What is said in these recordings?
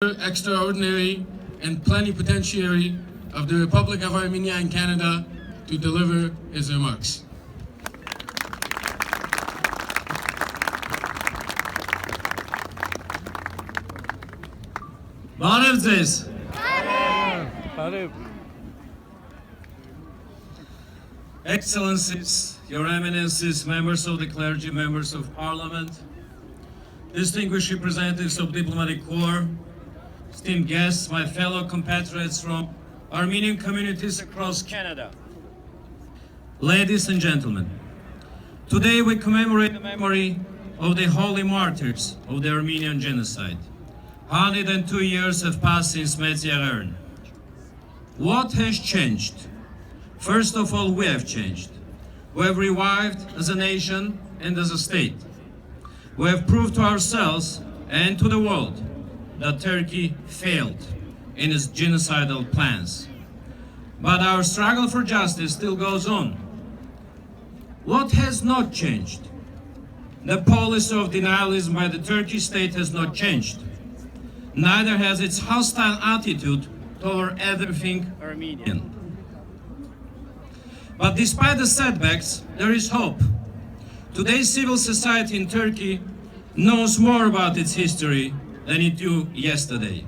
Extraordinary and plenipotentiary of the Republic of Armenia in Canada to deliver his remarks. Բարև ձեզ։ Բարև։ Excellencies, Your Eminences, members of the clergy, members of Parliament, distinguished representatives of diplomatic corps, esteemed guests, my fellow compatriots from Armenian communities across Canada. Ladies and gentlemen, today we commemorate the memory of the holy martyrs of the Armenian genocide. 102 years have passed since Yeganian. What has changed? First of all, we have changed. We have revived as a nation and as a state. We have proved to ourselves and to the world that Turkey failed in its genocidal plans. But our struggle for justice still goes on. What has not changed? The policy of denialism by the Turkish state has not changed. Neither has its hostile attitude toward everything Armenian. But despite the setbacks, there is hope. Today's civil society in Turkey knows more about its history than it knew yesterday.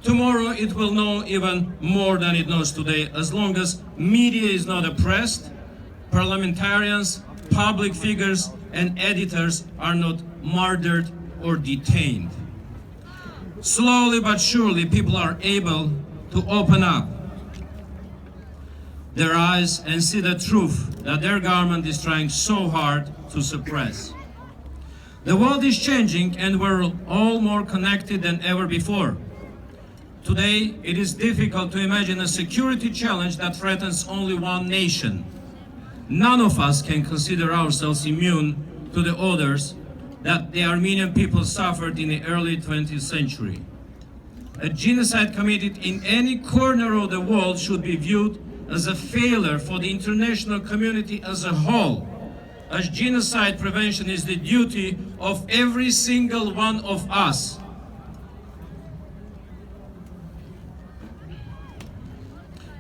Tomorrow it will know even more than it knows today, as long as media is not oppressed, parliamentarians, public figures, and editors are not murdered or detained. Slowly but surely, people are able to open up their eyes and see the truth that their government is trying so hard to suppress. The world is changing and we're all more connected than ever before. Today, it is difficult to imagine a security challenge that threatens only one nation. None of us can consider ourselves immune to the orders that the Armenian people suffered in the early 20th century. A genocide committed in any corner of the world should be viewed as a failure for the international community as a whole, as genocide prevention is the duty of every single one of us.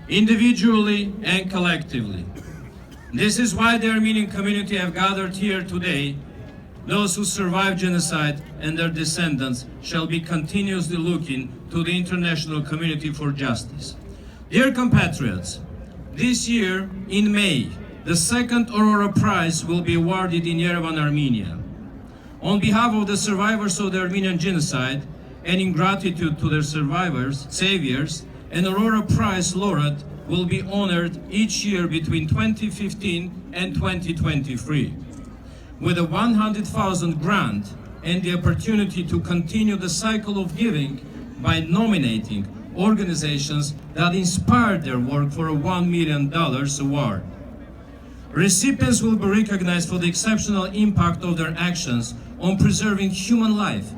Individually and collectively. This is why the Armenian community have gathered here today. Those who survived genocide and their descendants shall be continuously looking to the international community for justice. Dear compatriots, this year in May, the second Aurora Prize will be awarded in Yerevan, Armenia. On behalf of the survivors of the Armenian genocide and in gratitude to their saviors, an Aurora Prize laureate will be honored each year between 2015 and 2023. With a 100,000 grant and the opportunity to continue the cycle of giving by nominating organizations that inspired their work for a $1 million award. Recipients will be recognized for the exceptional impact of their actions on preserving human life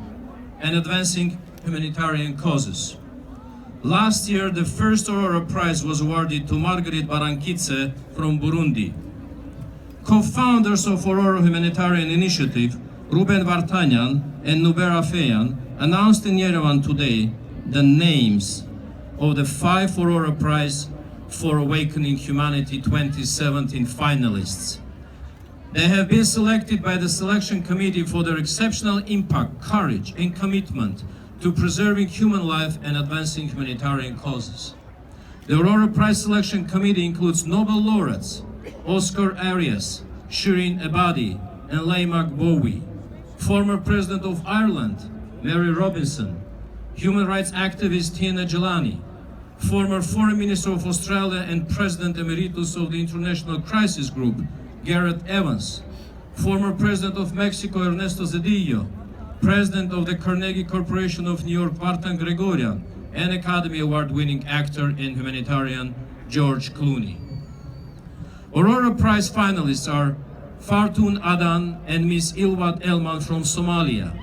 and advancing humanitarian causes. Last year, the first Aurora Prize was awarded to Margaret Barankitse from Burundi. Co-founders of Aurora Humanitarian Initiative, Ruben Vartanyan and Nuber Afeyan, announced in Yerevan today the names of the 5 Aurora Prize for Awakening Humanity 2017 finalists. They have been selected by the selection committee for their exceptional impact, courage, and commitment to preserving human life and advancing humanitarian causes. The Aurora Prize Selection Committee includes Nobel laureates Oscar Arias, Shireen Ebadi, and Laymak Bowie, former President of Ireland, Mary Robinson, human rights activist Tina Jelani, former Foreign Minister of Australia and President Emeritus of the International Crisis Group, Gareth Evans, former President of Mexico, Ernesto Zedillo, President of the Carnegie Corporation of New York, Vartan Gregorian, and Academy Award-winning actor and humanitarian George Clooney. Aurora Prize finalists are Fartun Adan and Ms. Ilwat Elman from Somalia,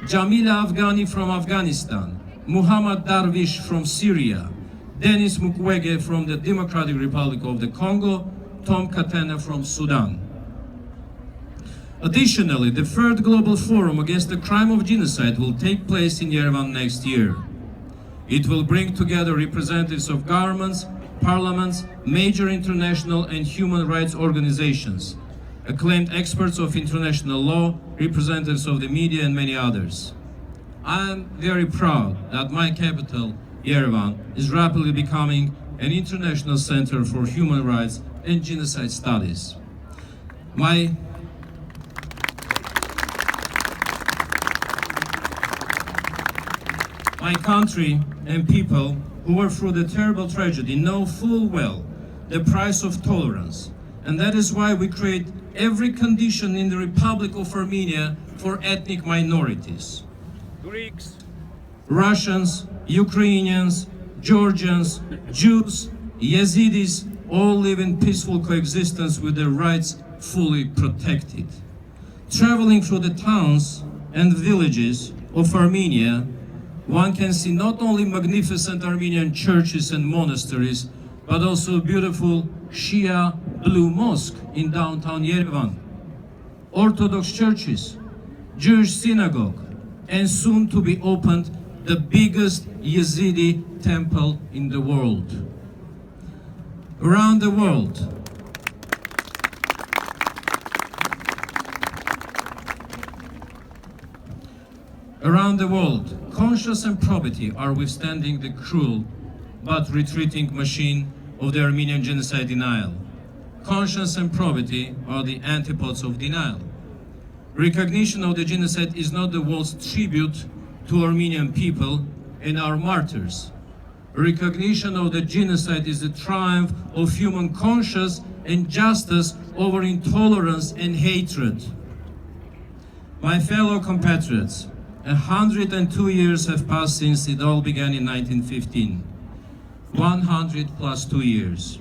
Jamila Afghani from Afghanistan, Muhammad Darwish from Syria, Denis Mukwege from the Democratic Republic of the Congo, Tom Katena from Sudan. Additionally, the third Global Forum against the crime of genocide will take place in Yerevan next year. It will bring together representatives of governments, parliaments, major international and human rights organizations, acclaimed experts of international law, representatives of the media, and many others. I am very proud that my capital, Yerevan, is rapidly becoming an international center for human rights and genocide studies. My country and people who were through the terrible tragedy know full well the price of tolerance, and that is why we create every condition in the Republic of Armenia for ethnic minorities. Greeks, Russians, Ukrainians, Georgians, Jews, Yazidis all live in peaceful coexistence with their rights fully protected. Traveling through the towns and villages of Armenia, one can see not only magnificent Armenian churches and monasteries, but also beautiful Shia Blue Mosque in downtown Yerevan, Orthodox churches, Jewish synagogue, and soon to be opened the biggest Yazidi temple in the world. Around the world, conscience and probity are withstanding the cruel but retreating machine of the Armenian genocide denial. Conscience and probity are the antipodes of denial. Recognition of the genocide is not the world's tribute to Armenian people and our martyrs. Recognition of the genocide is the triumph of human conscience and justice over intolerance and hatred. My fellow compatriots, 102 years have passed since it all began in 1915. 100 plus 2 years.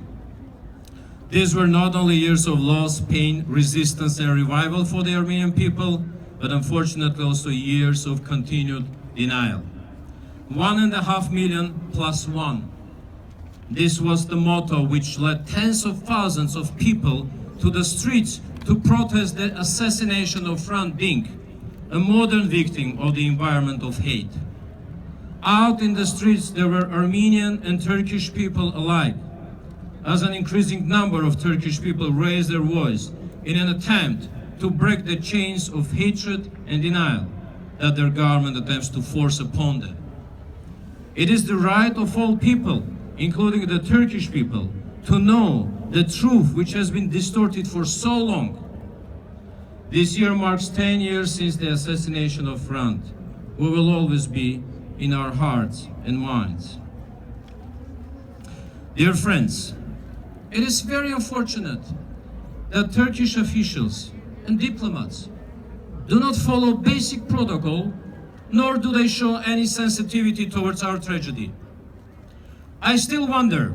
These were not only years of loss, pain, resistance, and revival for the Armenian people, but unfortunately also years of continued denial. 1.5 million plus one. This was the motto which led tens of thousands of people to the streets to protest the assassination of Hrant Dink, a modern victim of the environment of hate. Out in the streets there were Armenian and Turkish people alike, as an increasing number of Turkish people raised their voice in an attempt to break the chains of hatred and denial that their government attempts to force upon them. It is the right of all people, including the Turkish people, to know the truth which has been distorted for so long. This year marks 10 years since the assassination of Hrant, who will always be in our hearts and minds. Dear friends, it is very unfortunate that Turkish officials and diplomats do not follow basic protocol, nor do they show any sensitivity towards our tragedy. I still wonder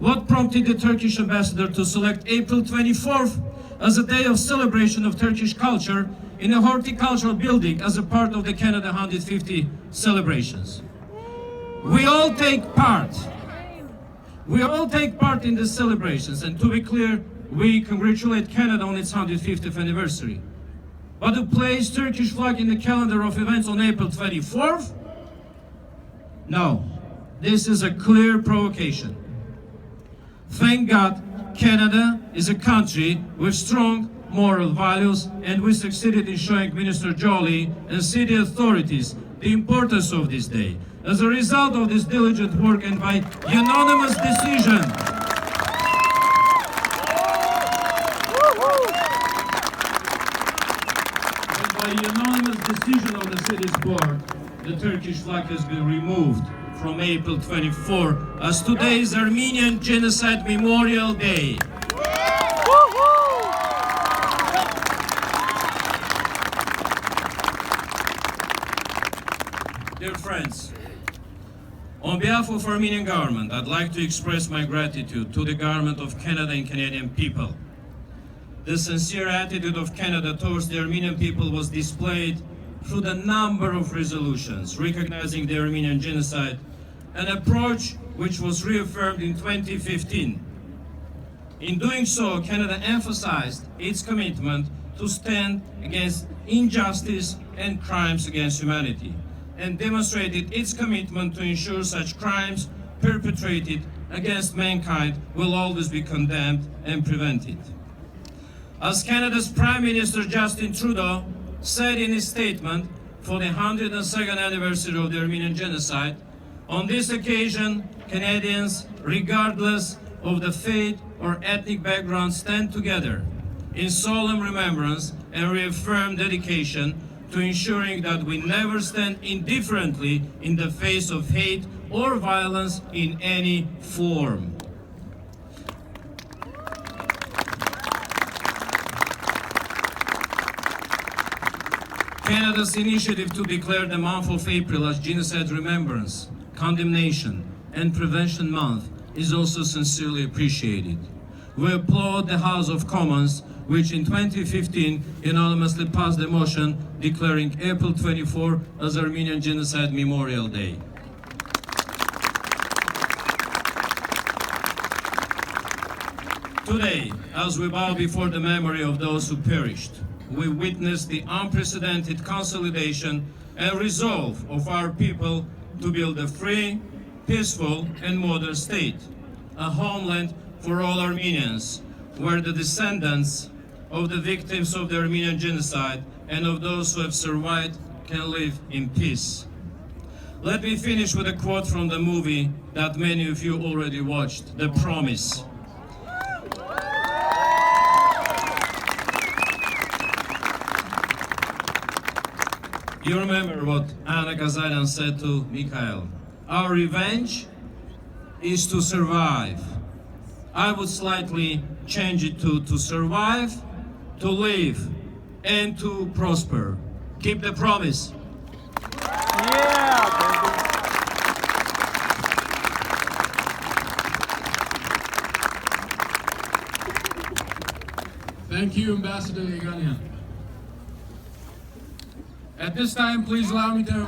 what prompted the Turkish ambassador to select April 24th as a day of celebration of Turkish culture in a horticultural building as a part of the Canada 150 celebrations. We all take part in the celebrations, and to be clear, we congratulate Canada on its 150th anniversary. But to place Turkish flag in the calendar of events on April 24th? No, this is a clear provocation. Thank God, Canada is a country with strong moral values, and we succeeded in showing Minister Joly and city authorities the importance of this day. As a result of this diligent work and by unanimous decision, of the city's board, the Turkish flag has been removed from April 24 as today is Armenian Genocide Memorial Day. Dear friends, on behalf of Armenian government, I'd like to express my gratitude to the government of Canada and Canadian people. The sincere attitude of Canada towards the Armenian people was displayed through the number of resolutions recognizing the Armenian genocide, an approach which was reaffirmed in 2015. In doing so, Canada emphasized its commitment to stand against injustice and crimes against humanity, and demonstrated its commitment to ensure such crimes perpetrated against mankind will always be condemned and prevented. As Canada's Prime Minister Justin Trudeau said in his statement for the 102nd anniversary of the Armenian Genocide, on this occasion, Canadians, regardless of the faith or ethnic background, stand together in solemn remembrance and reaffirm dedication to ensuring that we never stand indifferently in the face of hate or violence in any form. Canada's initiative to declare the month of April as Genocide Remembrance, Condemnation and Prevention Month is also sincerely appreciated. We applaud the House of Commons, which in 2015 unanimously passed a motion declaring April 24 as Armenian Genocide Memorial Day. Today, as we bow before the memory of those who perished, we witness the unprecedented consolidation and resolve of our people to build a free, peaceful, and modern state, a homeland for all Armenians, where the descendants of the victims of the Armenian Genocide and of those who have survived can live in peace. Let me finish with a quote from the movie that many of you already watched, The Promise. You remember what Anna Kazarian said to Mikhail? Our revenge is to survive. I would slightly change it to survive, to live, and to prosper. Keep the promise. Thank you, Ambassador Yeganian. At this time, please allow me to